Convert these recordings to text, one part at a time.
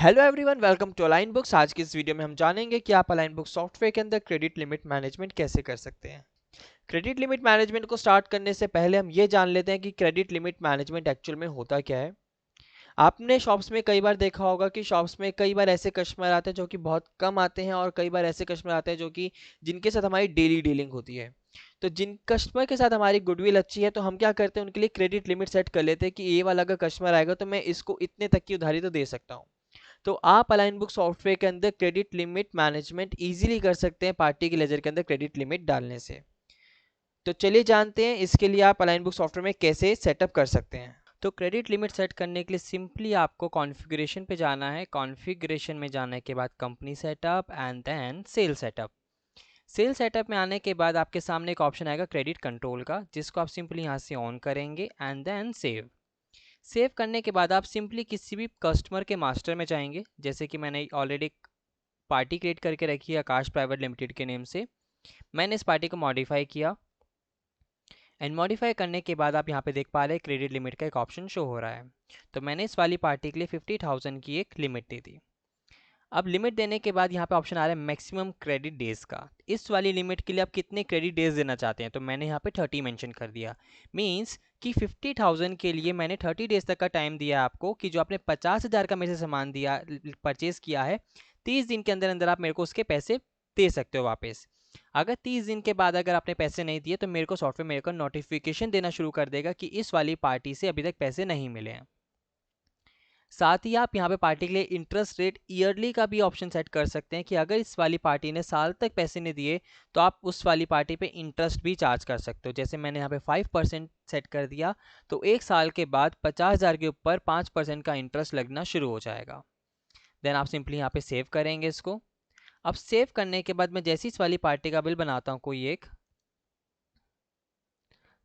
Hello everyone, welcome to align books. आज की इस वीडियो में हम जानेंगे कि आप अलाइन बुक सॉफ्टवेयर के अंदर क्रेडिट लिमिट मैनेजमेंट कैसे कर सकते हैं। क्रेडिट लिमिट मैनेजमेंट को स्टार्ट करने से पहले हम ये जान लेते हैं कि क्रेडिट लिमिट मैनेजमेंट एक्चुअल में होता क्या है। आपने शॉप्स में कई बार देखा होगा कि शॉप्स में कई बार ऐसे कस्टमर आते हैं जो कि बहुत कम आते हैं, और कई बार ऐसे कस्टमर आते हैं जो कि जिनके साथ हमारी डेली डीलिंग होती है। तो जिन कस्टमर के साथ हमारी गुडविल अच्छी है, तो हम क्या करते हैं, उनके लिए क्रेडिट लिमिट सेट कर लेते हैं कि ये वाला अगर कस्टमर आएगा तो मैं इसको इतने तक की उधारी तो दे सकता हूँ। तो आप अलाइन बुक सॉफ्टवेयर के अंदर क्रेडिट लिमिट मैनेजमेंट इजीली कर सकते हैं पार्टी की लेजर के अंदर क्रेडिट लिमिट डालने से। तो चलिए जानते हैं इसके लिए आप अलाइन बुक सॉफ्टवेयर में कैसे सेटअप कर सकते हैं। तो क्रेडिट लिमिट सेट करने के लिए सिंपली आपको कॉन्फ़िगरेशन पे जाना है। कॉन्फ़िगरेशन में जाने के बाद company setup and then sale setup. Sale setup में आने के बाद आपके सामने एक ऑप्शन आएगा क्रेडिट कंट्रोल का, जिसको आप सिंपली यहाँ से ऑन करेंगे एंड देन सेव। सेव करने के बाद आप सिंपली किसी भी कस्टमर के मास्टर में जाएंगे। जैसे कि मैंने ऑलरेडी पार्टी क्रिएट करके रखी है आकाश प्राइवेट लिमिटेड के नेम से। मैंने इस पार्टी को मॉडिफाई किया एंड मॉडिफाई करने के बाद आप यहाँ पे देख पा रहे हैं क्रेडिट लिमिट का एक ऑप्शन शो हो रहा है। तो मैंने इस वाली पार्टी के लिए 50,000 की एक लिमिट दे दी। अब लिमिट देने के बाद यहाँ पे ऑप्शन आ रहा है मैक्सिमम क्रेडिट डेज का। इस वाली लिमिट के लिए आप कितने क्रेडिट डेज देना चाहते हैं, तो मैंने यहाँ पे 30 मेंशन कर दिया। मींस कि 50,000 के लिए मैंने 30 डेज तक का टाइम दिया आपको कि जो आपने 50,000 का मेरे से सामान दिया, परचेज किया है, 30 दिन के अंदर अंदर आप मेरे को उसके पैसे दे सकते हो वापस। अगर 30 दिन के बाद अगर आपने पैसे नहीं दिए तो मेरे को सॉफ्टवेयर मेरे को नोटिफिकेशन देना शुरू कर देगा कि इस वाली पार्टी से अभी तक पैसे नहीं मिले हैं। साथ ही आप यहाँ पे पार्टी के लिए इंटरेस्ट रेट ईयरली का भी ऑप्शन सेट कर सकते हैं कि अगर इस वाली पार्टी ने साल तक पैसे नहीं दिए तो आप उस वाली पार्टी पे इंटरेस्ट भी चार्ज कर सकते हो। जैसे मैंने यहाँ पे 5% सेट कर दिया, तो एक साल के बाद 50,000 के ऊपर 5% का इंटरेस्ट लगना शुरू हो जाएगा। देन आप सिंपली यहाँ पे सेव करेंगे इसको। अब सेव करने के बाद मैं जैसी इस वाली पार्टी का बिल बनाता हूँ कोई एक,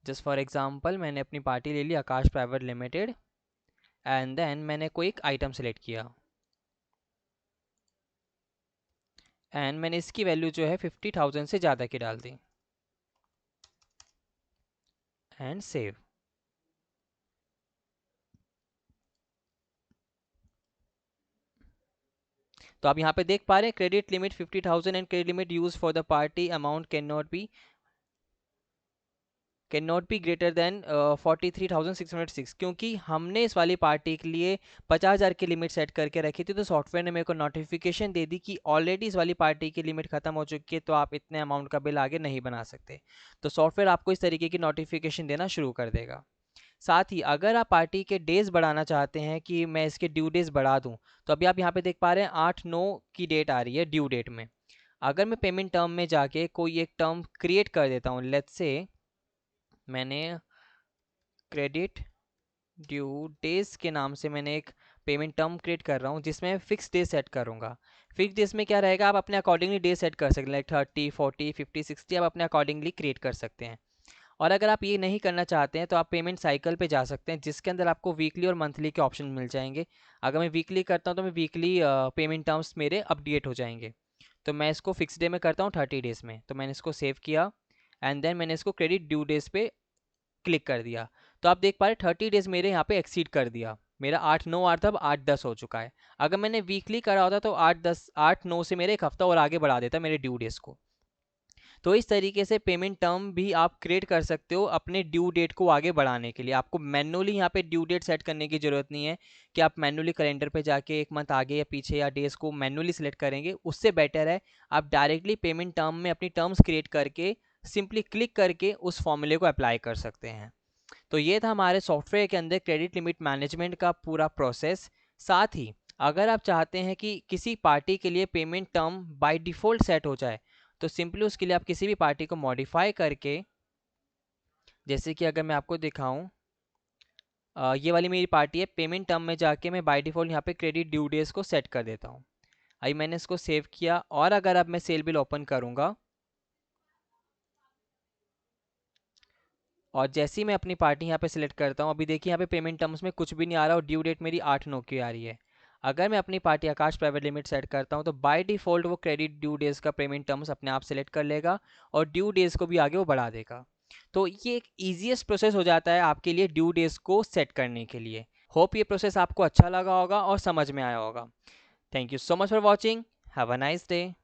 जस्ट फॉर एग्जाम्पल मैंने अपनी पार्टी ले ली आकाश प्राइवेट लिमिटेड एंड देन मैंने कोई एक आइटम सेलेक्ट किया एंड मैंने इसकी वैल्यू जो है 50,000 से ज़्यादा की डाल दी एंड सेव। तो आप यहाँ पे देख पा रहे हैं credit limit 50,000 and credit limit use for the party amount can not be greater than 43,606, क्योंकि हमने इस वाली पार्टी के लिए 50,000 की लिमिट सेट करके रखी थी। तो सॉफ्टवेयर ने मेरे को नोटिफिकेशन दे दी कि ऑलरेडी इस वाली पार्टी की लिमिट खत्म हो चुकी है, तो आप इतने अमाउंट का बिल आगे नहीं बना सकते। तो सॉफ्टवेयर आपको इस तरीके की नोटिफिकेशन देना शुरू कर देगा। साथ ही अगर आप पार्टी के डेज बढ़ाना चाहते हैं कि मैं इसके ड्यू डेज बढ़ा दूं, तो अभी आप यहाँ पे देख पा रहे हैं 8/9 की डेट आ रही है ड्यू डेट में। अगर मैं पेमेंट टर्म में जाके कोई एक टर्म क्रिएट कर देता हूँ, लेट्स से मैंने क्रेडिट ड्यू डेज के नाम से मैंने एक पेमेंट टर्म क्रिएट कर रहा हूँ जिसमें फिक्स डे सेट करूँगा। फिक्स डेज में क्या रहेगा, आप अपने अकॉर्डिंगली डे सेट कर सकते हैं, लाइक 30, 40, 50, 60 आप अपने अकॉर्डिंगली क्रिएट कर सकते हैं। और अगर आप ये नहीं करना चाहते हैं तो आप पेमेंट साइकिल पे जा सकते हैं, जिसके अंदर आपको वीकली और मंथली के ऑप्शन मिल जाएंगे। अगर मैं वीकली करता हूँ तो मैं वीकली पेमेंट टर्म्स मेरे अपडेट हो जाएंगे। तो मैं इसको फिक्स डे में करता हूँ 30 डेज़ में। तो मैंने इसको सेव किया एंड देन मैंने इसको क्रेडिट ड्यू डेज पे क्लिक कर दिया। तो आप देख पा रहे 30 डेज़ मेरे यहाँ पे एक्सीड कर दिया। मेरा 8/9 आ रहा था, अब 8/10 हो चुका है। अगर मैंने वीकली करा होता तो 8/9 से मेरे एक हफ्ता और आगे बढ़ा देता मेरे ड्यू डेज को। तो इस तरीके से पेमेंट टर्म भी आप क्रिएट कर सकते हो अपने ड्यू डेट को आगे बढ़ाने के लिए। आपको मैनुअली यहाँ पे ड्यू डेट सेट करने की ज़रूरत नहीं है कि आप मैनुअली कैलेंडर पे जाके एक मंथ आगे या पीछे या डेज को मैनुअली सिलेक्ट करेंगे। उससे बेटर है आप डायरेक्टली पेमेंट टर्म में अपनी टर्म्स क्रिएट करके सिंपली क्लिक करके उस फॉर्मूले को अप्लाई कर सकते हैं। तो ये था हमारे सॉफ्टवेयर के अंदर क्रेडिट लिमिट मैनेजमेंट का पूरा प्रोसेस। साथ ही अगर आप चाहते हैं कि किसी पार्टी के लिए payment term by default set हो जाए, तो सिंपली उसके लिए आप किसी भी पार्टी को मॉडिफाई करके, जैसे कि अगर मैं आपको दिखाऊं, ये वाली मेरी पार्टी है, पेमेंट टर्म में जाके मैं बाय डिफ़ॉल्ट यहाँ पे क्रेडिट ड्यू डेज को सेट कर देता हूँ। अभी मैंने इसको सेव किया और अगर अब मैं सेल बिल ओपन करूँगा और जैसे ही मैं अपनी पार्टी यहाँ पे सिलेक्ट करता हूँ, अभी देखिए यहाँ पे पेमेंट टर्म्स में कुछ भी नहीं आ रहा और ड्यू डेट मेरी 8/9 की आ रही है। अगर मैं अपनी पार्टी आकाश प्राइवेट लिमिट सेट करता हूँ तो बाय डिफ़ॉल्ट वो क्रेडिट ड्यू डेज का पेमेंट टर्म्स अपने आप सेलेक्ट कर लेगा और ड्यू डेज को भी आगे वो बढ़ा देगा। तो ये एक ईजीएस्ट प्रोसेस हो जाता है आपके लिए ड्यू डेज को सेट करने के लिए। होप ये प्रोसेस आपको अच्छा लगा होगा और समझ में आया होगा। Thank you so much for watching. Have a nice day.